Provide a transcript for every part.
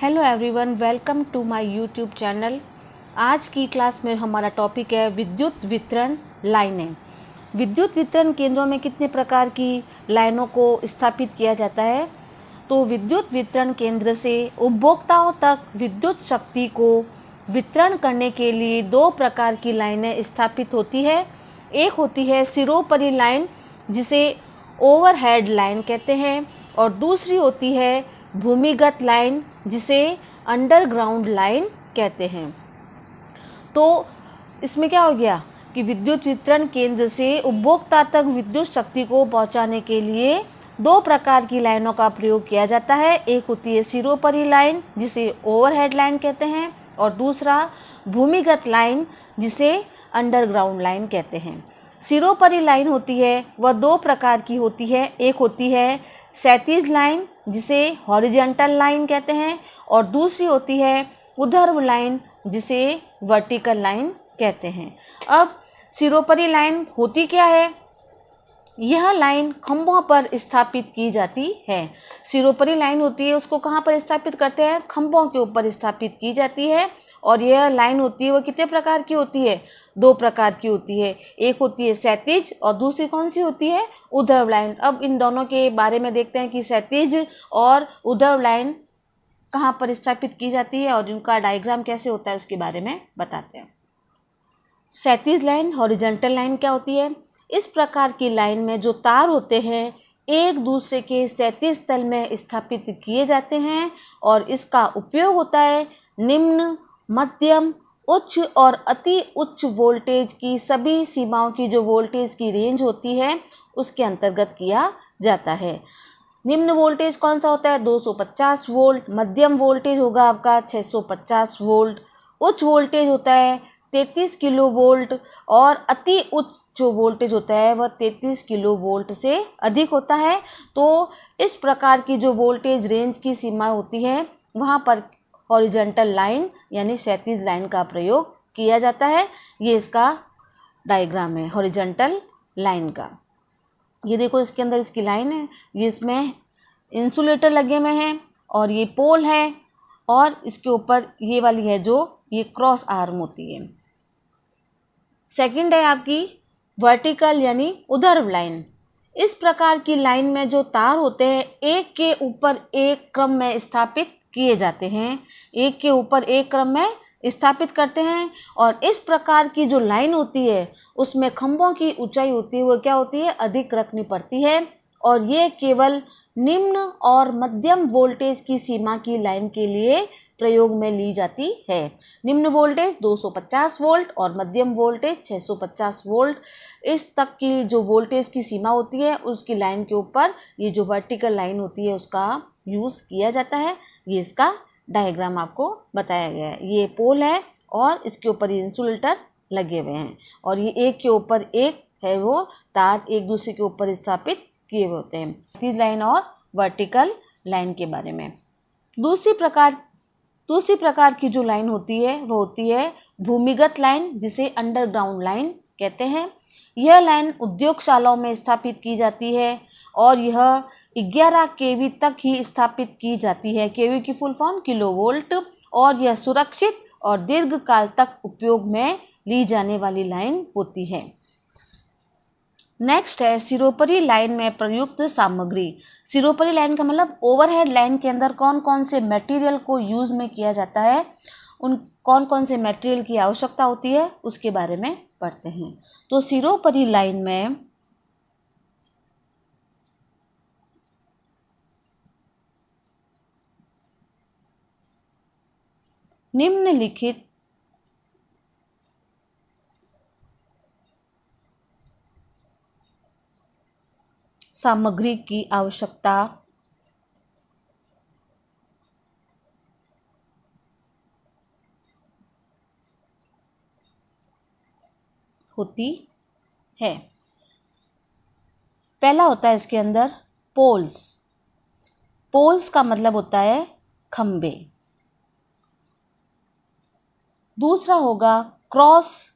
Hello everyone, welcome to my YouTube channel. आज की class में हमारा टॉपिक है विद्युत वितरण लाइनें। विद्युत वितरण केंद्रों में कितने प्रकार की लाइनों को स्थापित किया जाता है? तो विद्युत वितरण केंद्र से उपभोक्ताओं तक विद्युत शक्ति को वितरण करने के लिए दो प्रकार की लाइनें स्थापित होती है। एक होती है सिरोपरि लाइन, जिसे ओवरहेड लाइन कहते हैं, और दूसरी होती है भूमिगत लाइन, जिसे अंडरग्राउंड लाइन कहते हैं। तो इसमें क्या हो गया कि विद्युत वितरण केंद्र से उपभोक्ता तक विद्युत शक्ति को पहुंचाने के लिए दो प्रकार की लाइनों का प्रयोग किया जाता है। एक होती है सिरोपरि लाइन, जिसे ओवरहेड लाइन कहते हैं, और दूसरा भूमिगत लाइन, जिसे अंडरग्राउंड लाइन कहते हैं। सिरोपरि लाइन होती है वह दो प्रकार की होती है। एक होती है क्षैतिज लाइन, जिसे हॉरिजॉन्टल लाइन कहते हैं, और दूसरी होती है ऊर्ध्व लाइन, जिसे वर्टिकल लाइन कहते हैं। अब सिरोपरि लाइन होती क्या है? यह लाइन खंभों पर स्थापित की जाती है। सिरोपरि लाइन होती है, उसको कहाँ पर स्थापित करते हैं? खंभों के ऊपर स्थापित की जाती है। और यह लाइन होती है, वह कितने प्रकार की होती है? दो प्रकार की होती है। एक होती है क्षैतिज और दूसरी कौन सी होती है? ऊर्ध्व लाइन। अब इन दोनों के बारे में देखते हैं कि क्षैतिज और ऊर्ध्व लाइन कहाँ पर स्थापित की जाती है और इनका डायग्राम कैसे होता है, उसके बारे में बताते हैं। क्षैतिज लाइन, हॉरिजॉन्टल लाइन क्या होती है? इस प्रकार की लाइन में जो तार होते हैं एक दूसरे के क्षैतिज तल में स्थापित किए जाते हैं, और इसका उपयोग होता है निम्न, मध्यम, उच्च और अति उच्च वोल्टेज की सभी सीमाओं की जो वोल्टेज की रेंज होती है उसके अंतर्गत किया जाता है। निम्न वोल्टेज कौन सा होता है? 250 वोल्ट। मध्यम वोल्टेज होगा आपका 650 वोल्ट। उच्च वोल्टेज होता है 33 किलो वोल्ट, और अति उच्च जो वोल्टेज होता है वह 33 किलो वोल्ट से अधिक होता है। तो इस प्रकार की जो वोल्टेज रेंज की सीमा होती है वहाँ पर हॉरिजॉन्टल लाइन यानी क्षैतिज लाइन का प्रयोग किया जाता है। ये इसका डायग्राम है हॉरिजॉन्टल लाइन का। ये देखो, इसके अंदर इसकी लाइन है, ये इसमें इंसुलेटर लगे हुए हैं और ये पोल है, और इसके ऊपर ये वाली है जो ये क्रॉस आर्म होती है। सेकंड है आपकी वर्टिकल यानी ऊर्ध्व लाइन। इस प्रकार की लाइन में जो तार होते हैं एक के ऊपर एक क्रम में स्थापित किए जाते हैं, एक के ऊपर एक क्रम में स्थापित करते हैं। और इस प्रकार की जो लाइन होती है उसमें खंभों की ऊंचाई होती है वो क्या होती है? अधिक रखनी पड़ती है, और ये केवल निम्न और मध्यम वोल्टेज की सीमा की लाइन के लिए प्रयोग में ली जाती है। निम्न वोल्टेज 250 वोल्ट और मध्यम वोल्टेज 650 वोल्ट, इस तक की जो वोल्टेज की सीमा होती है उसकी लाइन के ऊपर ये जो वर्टिकल लाइन होती है उसका यूज़ किया जाता है। ये इसका डायग्राम आपको बताया गया है। ये पोल है और इसके ऊपर ये इंसुलेटर लगे हुए हैं, और ये एक के ऊपर एक है वो तार एक दूसरे के ऊपर स्थापित किए हुए होते हैं। क्षैतिज लाइन और वर्टिकल लाइन के बारे में। दूसरी प्रकार की जो लाइन होती है वो होती है भूमिगत लाइन, जिसे अंडरग्राउंड लाइन कहते हैं। यह लाइन उद्योगशालाओं में स्थापित की जाती है, और यह 11 केवी तक ही स्थापित की जाती है। केवी की फुल फॉर्म किलो वोल्ट, और यह सुरक्षित और दीर्घ काल तक उपयोग में ली जाने वाली लाइन होती है। नेक्स्ट है सिरोपरि लाइन में प्रयुक्त सामग्री। सिरोपरि लाइन का मतलब ओवरहेड लाइन के अंदर कौन कौन से मटेरियल को यूज में किया जाता है, उन कौन कौन से मटेरियल की आवश्यकता होती है उसके बारे में पढ़ते हैं। तो सिरोपरि लाइन में निम्नलिखित सामग्री की आवश्यकता होती है। पहला होता है इसके अंदर पोल्स। पोल्स का मतलब होता है खंबे। दूसरा होगा क्रॉस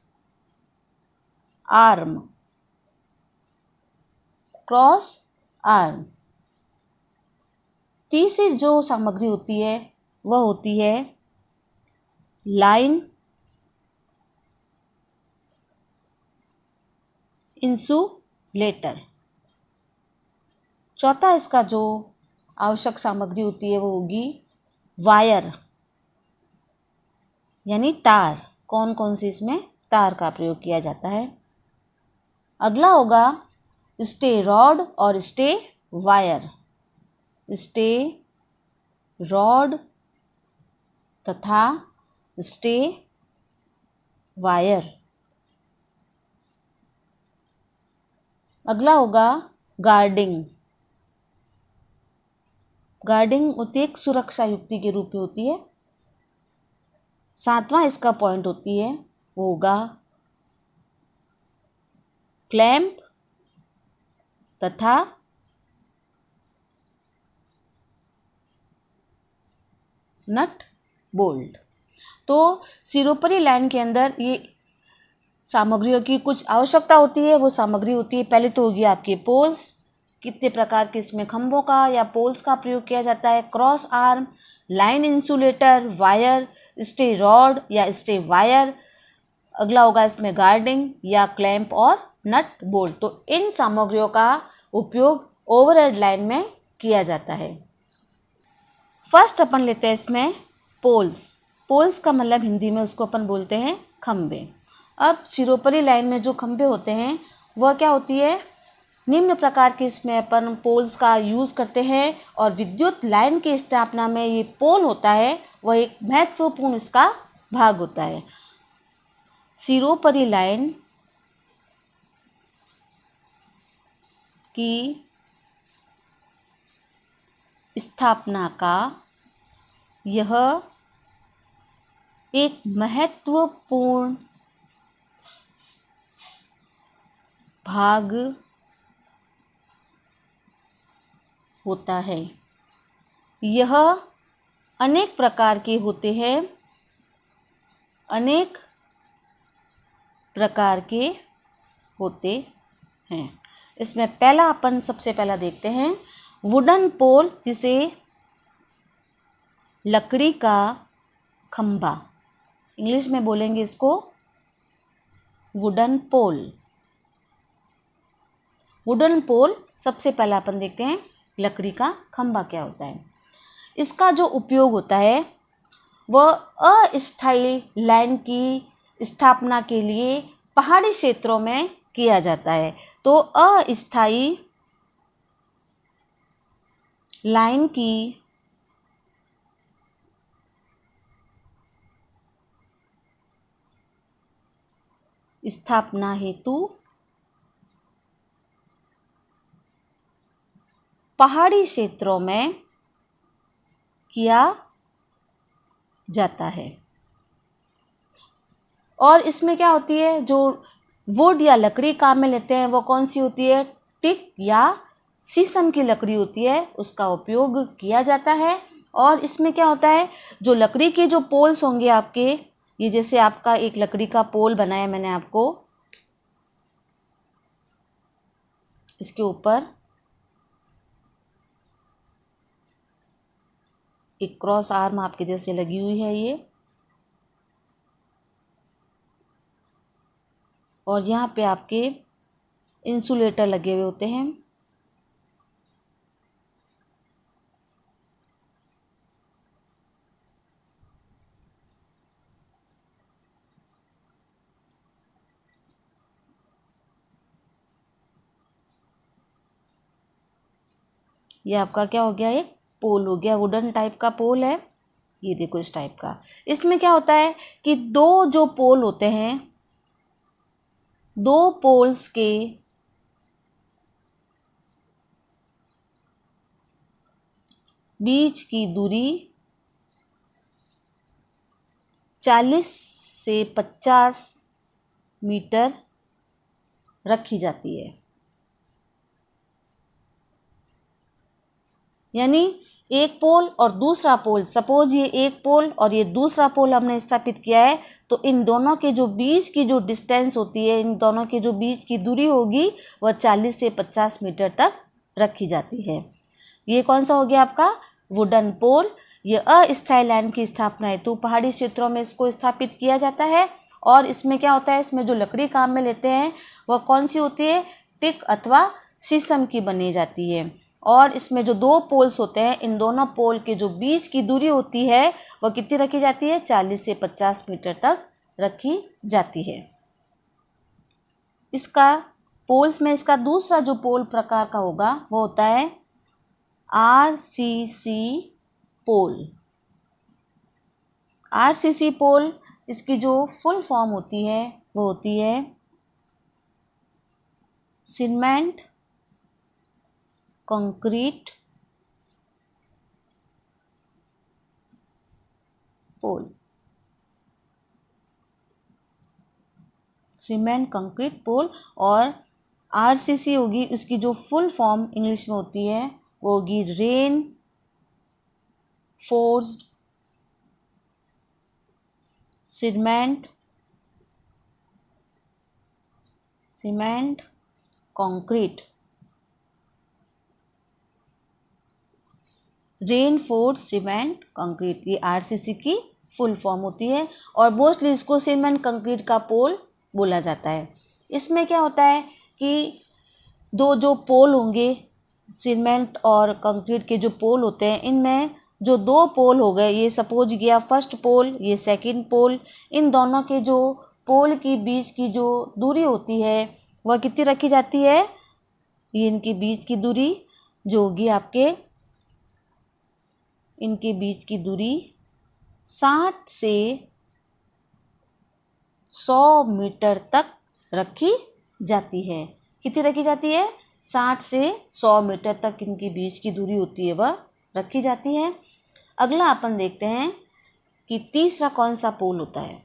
आर्म। तीसरी जो सामग्री होती है वह होती है लाइन इंसुलेटर। चौथा इसका जो आवश्यक सामग्री होती है वो होगी वायर, यानी तार। कौन कौन सी इसमें तार का प्रयोग किया जाता है। अगला होगा स्टे रॉड और स्टे वायर। स्टे रॉड तथा स्टे वायर। अगला होगा गार्डिंग। गार्डिंग होती है एक सुरक्षा युक्ति के रूप में होती है। सातवां इसका पॉइंट होती है वो होगा क्लैंप तथा नट बोल्ट। तो सिरोपरी लाइन के अंदर ये सामग्रियों की कुछ आवश्यकता होती है। वो सामग्री होती है, पहले तो होगी आपके पोल्स, कितने प्रकार के इसमें खंभों का या पोल्स का प्रयोग किया जाता है, cross arm, line insulator, wire, stay rod या स्टे वायर। अगला होगा इसमें गार्डिंग या क्लैंप और नट बोल्ट। तो इन सामग्रियों का उपयोग ओवरहेड लाइन में किया जाता है। फर्स्ट अपन लेते हैं इसमें पोल्स। पोल्स का मतलब हिंदी में उसको अपन बोलते हैं खंबे। अब सिरोपरी लाइन में जो खंबे होते हैं वह क्या होती है, निम्न प्रकार के इसमें अपन पोल्स का यूज़ करते हैं। और विद्युत लाइन की स्थापना में ये पोल होता है वह एक महत्वपूर्ण इसका भाग होता है। सिरोपरी लाइन की स्थापना का यह एक महत्वपूर्ण भाग होता है। यह अनेक प्रकार के होते हैं, अनेक प्रकार के होते हैं। इसमें पहला अपन सबसे पहला देखते हैं वुडन पोल, जिसे लकड़ी का खंभा, इंग्लिश में बोलेंगे इसको वुडन पोल। वुडन पोल सबसे पहला अपन देखते हैं लकड़ी का खंभा क्या होता है। इसका जो उपयोग होता है वह अस्थायी लाइन की स्थापना के लिए पहाड़ी क्षेत्रों में किया जाता है। तो अस्थायी लाइन की स्थापना हेतु पहाड़ी क्षेत्रों में किया जाता है। और इसमें क्या होती है, जो वुड या लकड़ी काम में लेते हैं वो कौन सी होती है, टिक या शीशम की लकड़ी होती है, उसका उपयोग किया जाता है। और इसमें क्या होता है, जो लकड़ी के जो पोल्स होंगे आपके, ये जैसे आपका एक लकड़ी का पोल बनाया मैंने आपको, इसके ऊपर एक क्रॉस आर्म आपके जैसे लगी हुई है ये, और यहाँ पे आपके इंसुलेटर लगे हुए होते हैं। ये आपका क्या हो गया, एक पोल हो गया, वुडन टाइप का पोल है। ये देखो इस टाइप का। इसमें क्या होता है कि दो जो पोल होते हैं, दो पोल्स के बीच की दूरी 40 से 50 मीटर रखी जाती है। यानी एक पोल और दूसरा पोल, सपोज ये एक पोल और ये दूसरा पोल हमने स्थापित किया है, तो इन दोनों के जो बीच की जो डिस्टेंस होती है, इन दोनों के जो बीच की दूरी होगी वह 40 से 50 मीटर तक रखी जाती है। ये कौन सा हो गया आपका वुडन पोल ये अस्थायी लाइन की स्थापना हेतु पहाड़ी क्षेत्रों में इसको स्थापित किया जाता है। और इसमें क्या होता है, इसमें जो लकड़ी काम में लेते हैं वह कौन सी होती है, टिक अथवा शीशम की बनी जाती है। और इसमें जो दो पोल्स होते हैं, इन दोनों पोल के जो बीच की दूरी होती है वह कितनी रखी जाती है, 40 से 50 मीटर तक रखी जाती है। इसका पोल्स में इसका दूसरा जो पोल प्रकार का होगा वो होता है RCC पोल। RCC पोल, इसकी जो फुल फॉर्म होती है वो होती है सीमेंट कंक्रीट पोल। सीमेंट कंक्रीट पोल। और RCC होगी, उसकी जो फुल फॉर्म इंग्लिश में होती है वो होगी rain forced cement concrete. Reinforced cement concrete, ये RCC की फुल फॉर्म होती है। और मोस्टली इसको सीमेंट कंक्रीट का पोल बोला जाता है। इसमें क्या होता है कि दो जो पोल होंगे, सीमेंट और कंक्रीट के जो पोल होते हैं, इनमें जो दो पोल हो गए, ये सपोज गया फर्स्ट पोल, ये सेकंड पोल, इन दोनों के जो पोल की बीच की जो दूरी होती है वह कितनी रखी जाती है, ये इनके बीच की दूरी जो होगी आपके, इनके बीच की दूरी 60 से 100 मीटर तक रखी जाती है। कितनी रखी जाती है, 60 से 100 मीटर तक इनकी बीच की दूरी होती है वह रखी जाती है। अगला अपन देखते हैं कि तीसरा कौन सा पोल होता है।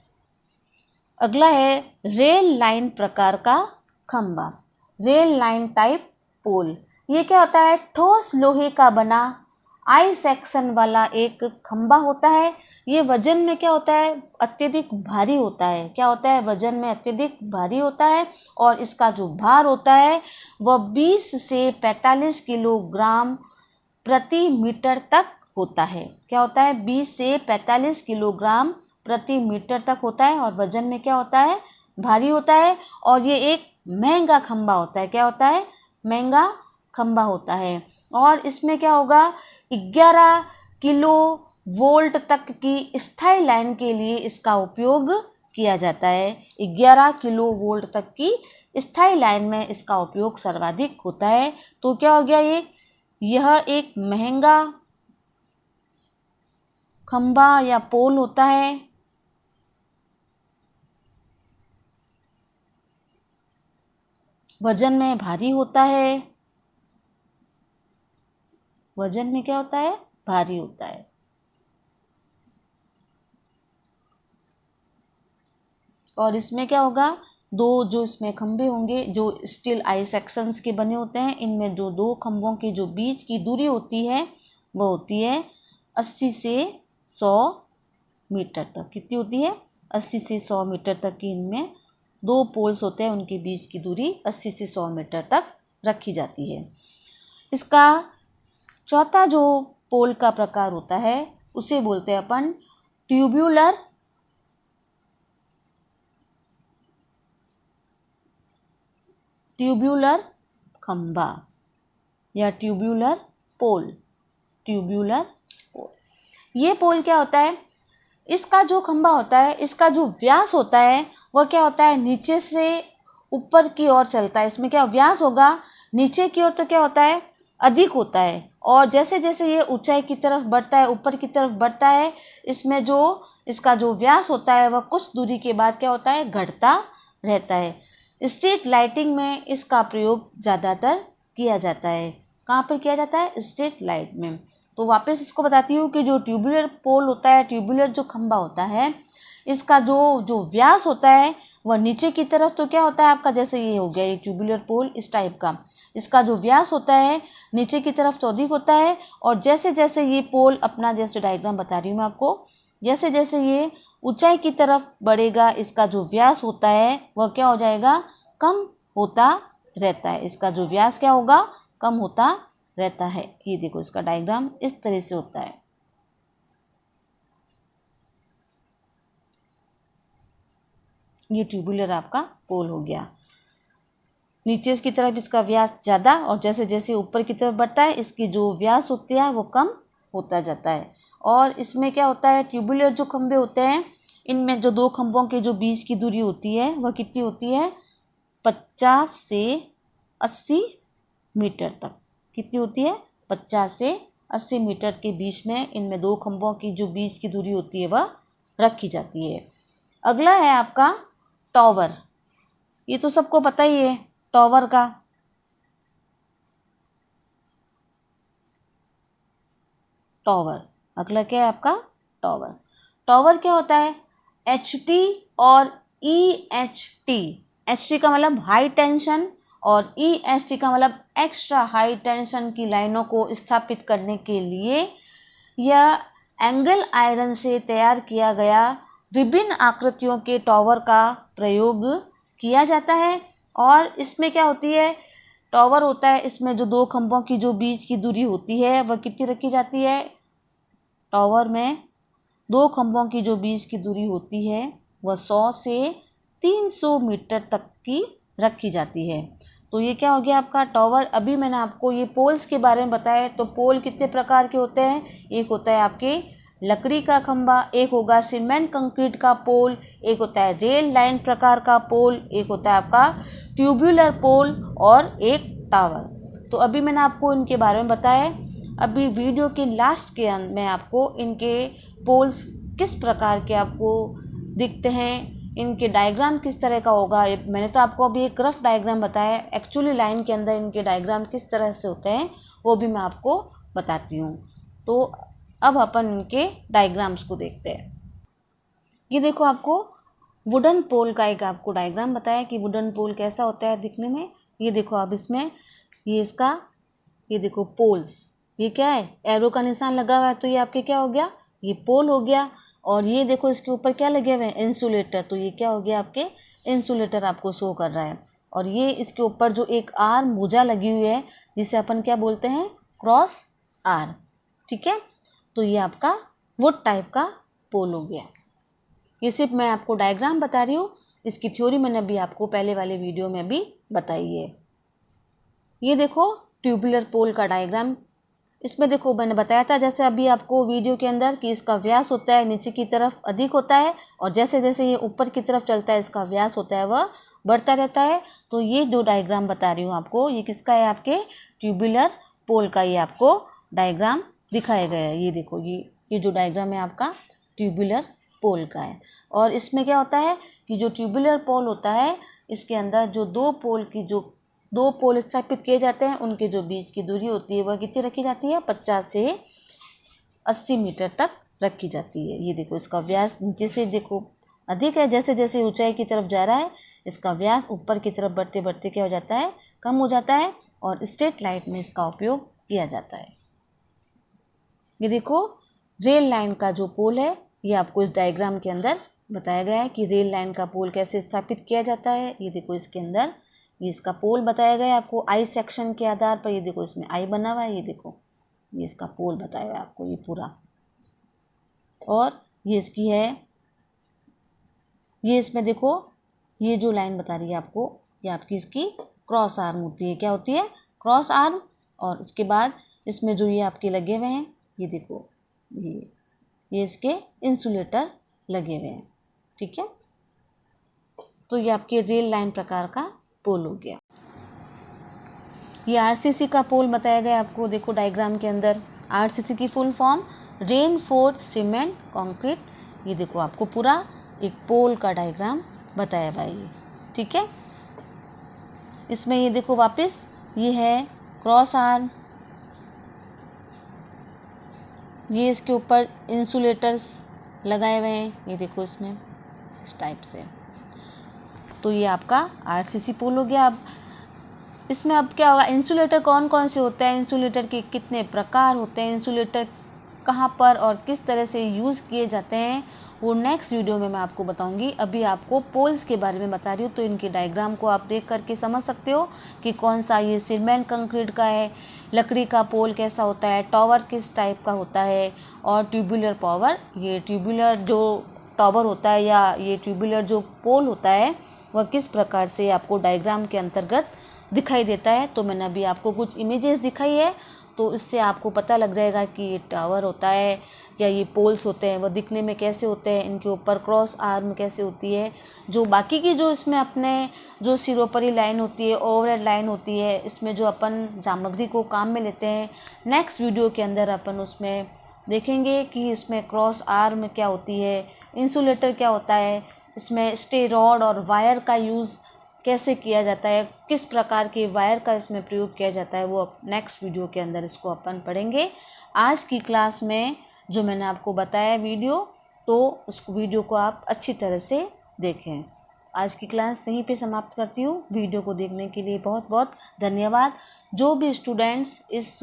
अगला है रेल लाइन प्रकार का खंबा, रेल लाइन टाइप पोल। ये क्या होता है, ठोस लोहे का बना आई सेक्शन वाला एक खंबा होता है। ये वजन में क्या होता है, अत्यधिक भारी होता है। क्या होता है, वजन में अत्यधिक भारी होता है। और इसका जो भार होता है वह 20 से 45 किलोग्राम प्रति मीटर तक होता है। क्या होता है, 20 से 45 किलोग्राम प्रति मीटर तक होता है। और वजन में क्या होता है, भारी होता है। और ये एक महंगा खंबा होता है। क्या होता है, महंगा खंबा होता है। और इसमें क्या होगा, 11 किलो वोल्ट तक की स्थायी लाइन के लिए इसका उपयोग किया जाता है। 11 किलो वोल्ट तक की स्थायी लाइन में इसका उपयोग सर्वाधिक होता है। तो क्या हो गया, यह एक महंगा खंबा या पोल होता है। वजन में भारी होता है। वजन में क्या होता है, भारी होता है। और इसमें क्या होगा, दो जो इसमें खंभे होंगे जो स्टील आई सेक्शंस के बने होते हैं, इनमें जो दो खंभों के जो बीच की दूरी होती है वो होती है 80 से 100 मीटर तक। कितनी होती है, 80 से 100 मीटर तक की इनमें दो पोल्स होते हैं, उनके बीच की दूरी 80 से 100 मीटर तक रखी जाती है। इसका चौथा जो पोल का प्रकार होता है उसे बोलते हैं अपन ट्यूब्यूलर खंबा या ट्यूब्यूलर पोल। ये पोल क्या होता है, इसका जो खंबा होता है, इसका जो व्यास होता है वह क्या होता है, नीचे से ऊपर की ओर चलता है। इसमें क्या व्यास होगा, नीचे की ओर तो क्या होता है, अधिक होता है। और जैसे जैसे ये ऊंचाई की तरफ बढ़ता है, ऊपर की तरफ बढ़ता है, इसमें जो इसका जो व्यास होता है वह कुछ दूरी के बाद क्या होता है, घटता रहता है। स्ट्रीट लाइटिंग में इसका प्रयोग ज़्यादातर किया जाता है। कहाँ पर किया जाता है, स्ट्रीट लाइट में। तो वापस इसको बताती हूँ कि जो ट्यूबुलर पोल होता है, ट्यूबुलर जो खंबा होता है, इसका जो व्यास होता है वह नीचे की तरफ तो क्या होता है आपका, जैसे ये हो गया ये ट्यूबुलर पोल इस टाइप का, इसका जो व्यास होता है नीचे की तरफ तो अधिक होता है। और जैसे जैसे ये पोल अपना, जैसे डायग्राम बता रही हूँ मैं आपको, जैसे जैसे ये ऊंचाई की तरफ बढ़ेगा, इसका जो व्यास होता है वह क्या हो जाएगा, कम होता रहता है। इसका जो व्यास क्या होगा, कम होता रहता है। ये देखो इसका डायग्राम इस तरह से होता है। ये ट्यूबुलर आपका पोल हो गया। नीचे की तरफ इसका व्यास ज़्यादा और जैसे जैसे ऊपर की तरफ बढ़ता है इसकी जो व्यास होती है वो कम होता जाता है। और इसमें क्या होता है, ट्यूबुलर जो खंभे होते हैं इनमें जो दो खंभों के जो बीच की दूरी होती है वह कितनी होती है, 50 से 80 मीटर तक। कितनी होती है, 50 से 80 मीटर के बीच में इनमें दो खंभों की जो बीच की दूरी होती है वह रखी जाती है। अगला है आपका टॉवर। ये तो सबको पता ही है टॉवर का। टॉवर, अगला क्या है आपका टॉवर। टॉवर क्या होता है, HT और EHT। HT का मतलब हाई टेंशन और EHT का मतलब एक्स्ट्रा हाई टेंशन की लाइनों को स्थापित करने के लिए यह एंगल आयरन से तैयार किया गया विभिन्न आकृतियों के टॉवर का प्रयोग किया जाता है। और इसमें क्या होती है, टॉवर होता है इसमें जो दो खंभों की जो बीच की दूरी होती है वह कितनी रखी जाती है, टॉवर में दो खंभों की जो बीच की दूरी होती है वह 100 से 300 मीटर तक की रखी जाती है। तो ये क्या हो गया आपका टॉवर। अभी मैंने आपको ये पोल्स के बारे में बताया। तो पोल कितने प्रकार के होते हैं, एक होता है आपके लकड़ी का खंभा, एक होगा सीमेंट कंक्रीट का पोल, एक होता है रेल लाइन प्रकार का पोल, एक होता है आपका ट्यूबुलर पोल और एक टावर। तो अभी मैंने आपको इनके बारे में बताया। अभी वीडियो के लास्ट के अंत में आपको इनके पोल्स किस प्रकार के आपको दिखते हैं, इनके डायग्राम किस तरह का होगा। मैंने तो आपको अभी एक रफ डायग्राम बताया, एक्चुअली लाइन के अंदर इनके डायग्राम किस तरह से होते हैं वो भी मैं आपको बताती हूँ। तो अब अपन इनके डायग्राम्स को देखते हैं। ये देखो आपको वुडन पोल का एक आपको डायग्राम बताया कि वुडन पोल कैसा होता है दिखने में। ये देखो अब इसमें ये इसका ये देखो पोल्स, ये क्या है, एरो का निशान लगा हुआ है तो ये आपके क्या हो गया, ये पोल हो गया। और ये देखो इसके ऊपर क्या लगे हुए हैं, इंसुलेटर, तो ये क्या हो गया आपके इंसुलेटर आपको शो कर रहा है। और ये इसके ऊपर जो एक आर्म भुजा लगी हुई है जिसे अपन क्या बोलते हैं, क्रॉस आर, ठीक है। तो ये आपका वुड टाइप का पोल हो गया। ये सिर्फ मैं आपको डायग्राम बता रही हूँ, इसकी थ्योरी मैंने अभी आपको पहले वाले वीडियो में भी बताई है। ये देखो ट्यूबुलर पोल का डायग्राम। इसमें देखो मैंने बताया था जैसे अभी आपको वीडियो के अंदर कि इसका व्यास होता है नीचे की तरफ अधिक होता है और जैसे जैसे ये ऊपर की तरफ चलता है इसका व्यास होता है वह बढ़ता रहता है। तो ये जो डायग्राम बता रही हूँ आपको ये किसका है, आपके ट्यूबुलर पोल का ये आपको डायग्राम दिखाया गया है। ये देखो ये जो डायग्राम है आपका ट्यूबुलर पोल का है। और इसमें क्या होता है कि जो ट्यूबुलर पोल होता है इसके अंदर जो दो पोल स्थापित किए जाते हैं उनके जो बीच की दूरी होती है वह कितनी रखी जाती है, 50 से 80 मीटर तक रखी जाती है। ये देखो इसका व्यास नीचे से देखो अधिक है, जैसे जैसे ऊंचाई की तरफ जा रहा है इसका व्यास ऊपर की तरफ बढ़ते बढ़ते क्या हो जाता है, कम हो जाता है। और स्ट्रेट लाइट में इसका उपयोग किया जाता है। ये देखो रेल लाइन का जो पोल है ये आपको इस डायग्राम के अंदर बताया गया है कि रेल लाइन का पोल कैसे स्थापित किया जाता है। ये देखो इसके अंदर ये इसका पोल बताया गया है आपको आई सेक्शन के आधार पर। ये देखो इसमें आई बना हुआ है, ये देखो ये इसका पोल बताया हुआ है आपको ये पूरा। और ये इसकी है, ये इसमें देखो ये जो लाइन बता रही है आपको ये आपकी इसकी क्रॉस आर्म होती है। क्या होती है, क्रॉस आर्म। और उसके बाद इसमें जो ये आपके लगे हुए हैं ये देखो ये इसके इंसुलेटर लगे हुए हैं, ठीक है। तो ये आपके रेल लाइन प्रकार का पोल हो गया। ये आरसीसी का पोल बताया गया आपको, देखो डायग्राम के अंदर आरसीसी की full form reinforced cement concrete. ये देखो आपको पूरा एक पोल का डायग्राम बताया हुआ है, ठीक है। इसमें ये देखो वापस ये है क्रॉस आर्म, ये इसके ऊपर इंसुलेटर्स लगाए हुए हैं, ये देखो इसमें इस टाइप से। तो ये आपका आरसीसी पोल हो गया। अब इसमें अब क्या होगा, इंसुलेटर कौन कौन से होते हैं, इंसुलेटर के कितने प्रकार होते हैं, इंसुलेटर कहाँ पर और किस तरह से यूज़ किए जाते हैं वो नेक्स्ट वीडियो में मैं आपको बताऊंगी। अभी आपको पोल्स के बारे में बता रही हूँ। तो इनके डायग्राम को आप देख करके समझ सकते हो कि कौन सा ये सीमेंट कंक्रीट का है, लकड़ी का पोल कैसा होता है, टॉवर किस टाइप का होता है और ट्यूबुलर पावर, ये ट्यूबुलर जो टॉवर होता है या ये ट्यूबुलर जो पोल होता है वह किस प्रकार से आपको डायग्राम के अंतर्गत दिखाई देता है। तो मैंने अभी आपको कुछ इमेजेस दिखाई है, तो इससे आपको पता लग जाएगा कि ये टावर होता है या ये पोल्स होते हैं वह दिखने में कैसे होते हैं, इनके ऊपर क्रॉस आर्म कैसे होती है, जो बाकी की जो इसमें अपने जो सिरोपरी लाइन होती है, ओवरहेड लाइन होती है, इसमें जो अपन सामग्री को काम में लेते हैं, नेक्स्ट वीडियो के अंदर अपन उसमें देखेंगे कि इसमें क्रॉस आर्म क्या होती है, इंसुलेटर क्या होता है, इसमें स्टे रॉड और वायर का यूज़ कैसे किया जाता है, किस प्रकार के वायर का इसमें प्रयोग किया जाता है, वो नेक्स्ट वीडियो के अंदर इसको अपन पढ़ेंगे। आज की क्लास में जो मैंने आपको बताया वीडियो, तो उस वीडियो को आप अच्छी तरह से देखें। आज की क्लास यहीं पे समाप्त करती हूँ। वीडियो को देखने के लिए बहुत बहुत धन्यवाद। जो भी स्टूडेंट्स इस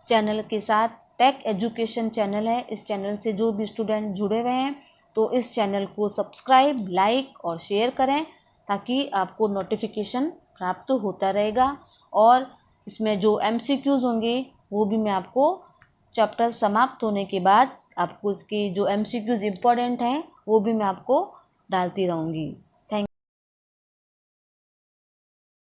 चैनल के साथ, टेक एजुकेशन चैनल है, इस चैनल से जो भी स्टूडेंट जुड़े हुए हैं तो इस चैनल को सब्सक्राइब, लाइक और शेयर करें ताकि आपको नोटिफिकेशन प्राप्त होता रहेगा। और इसमें जो MCQs होंगे वो भी मैं आपको चैप्टर समाप्त होने के बाद आपको इसकी जो MCQs इम्पोर्टेंट हैं वो भी मैं आपको डालती रहूँगी।